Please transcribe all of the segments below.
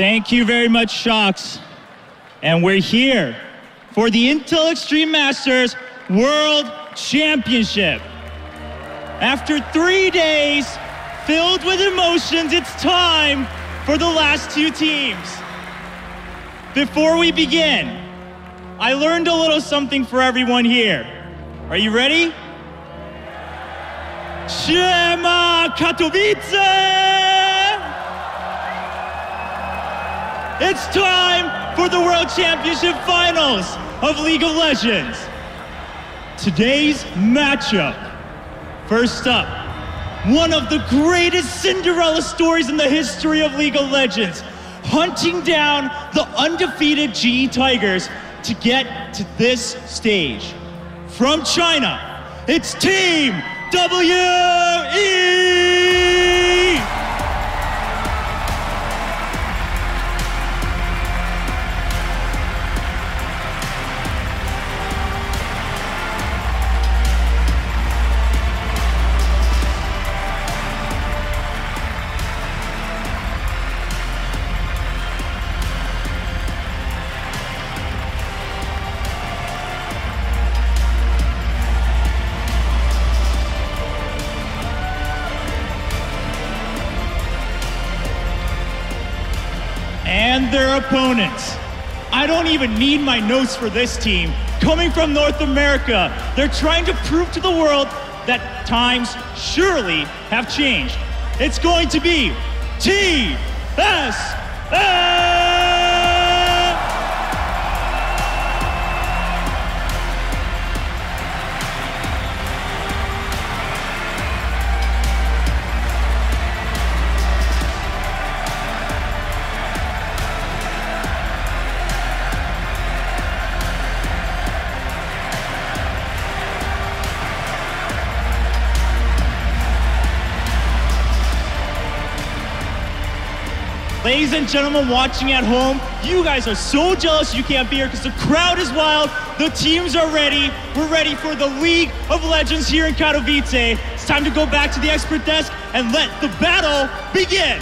Thank you very much, Shocks. And we're here for the Intel Extreme Masters World Championship. After 3 days filled with emotions, it's time for the last two teams. Before we begin, I learned a little something for everyone here. Are you ready? TSM Katowice! It's time for the World Championship Finals of League of Legends. Today's matchup. First up, one of the greatest Cinderella stories in the history of League of Legends, hunting down the undefeated GE Tigers to get to this stage. From China, it's Team WE! And their opponents. I don't even need my notes for this team. Coming from North America, they're trying to prove to the world that times surely have changed. It's going to be TSM! Ladies and gentlemen watching at home, you guys are so jealous you can't be here because the crowd is wild, the teams are ready. We're ready for the League of Legends here in Katowice. It's time to go back to the expert desk and let the battle begin.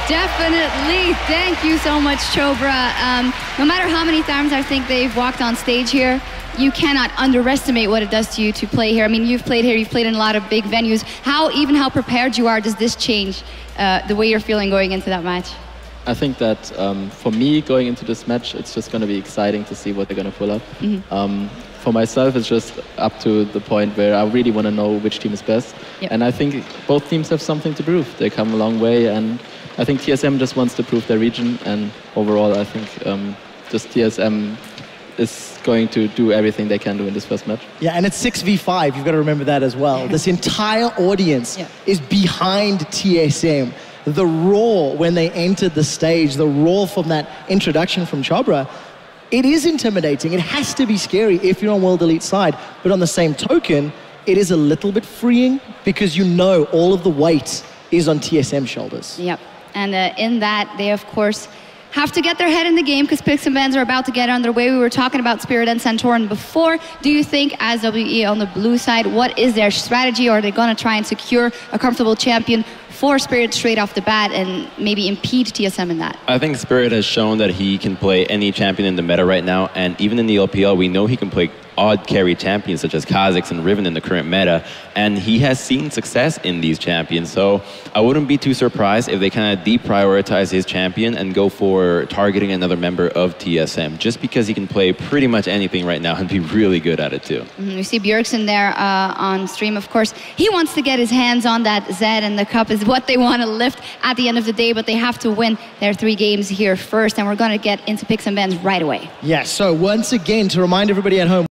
Definitely. Thank you so much, Chobra. No matter how many times I think they've walked on stage here, you cannot underestimate what it does to you to play here. I mean, you've played here, you've played in a lot of big venues. How prepared you are, does this change the way you're feeling going into that match? I think that for me, going into this match, it's just going to be exciting to see what they're going to pull up. For myself, it's just up to the point where I really want to know which team is best. Yep. And I think both teams have something to prove. They come a long way, and I think TSM just wants to prove their region. And overall, I think just TSM is going to do everything they can do in this first match. Yeah, and it's 6v5, you've got to remember that as well. This entire audience is behind TSM. The roar when they entered the stage, the roar from that introduction from Chobra, it is intimidating. It has to be scary if you're on World Elite side. But on the same token, it is a little bit freeing because you know all of the weight is on TSM's shoulders. Yep, and in that, they of course have to get their head in the game because Picks and Bands are about to get on their way. We were talking about Spirit and Santorin before. Do you think, as WE on the blue side, what is their strategy? Or are they going to try and secure a comfortable champion for Spirit straight off the bat and maybe impede TSM in that? I think Spirit has shown that he can play any champion in the meta right now, and even in the LPL, we know he can play odd carry champions such as Kha'Zix and Riven in the current meta, and he has seen success in these champions, so I wouldn't be too surprised if they kind of deprioritize his champion and go for targeting another member of TSM, just because he can play pretty much anything right now and be really good at it too. We see Bjergsen there on stream, of course. He wants to get his hands on that Z, and the cup is what they want to lift at the end of the day, but they have to win their 3 games here first, and we're going to get into Picks and Bans right away. Yeah, so once again, to remind everybody at home,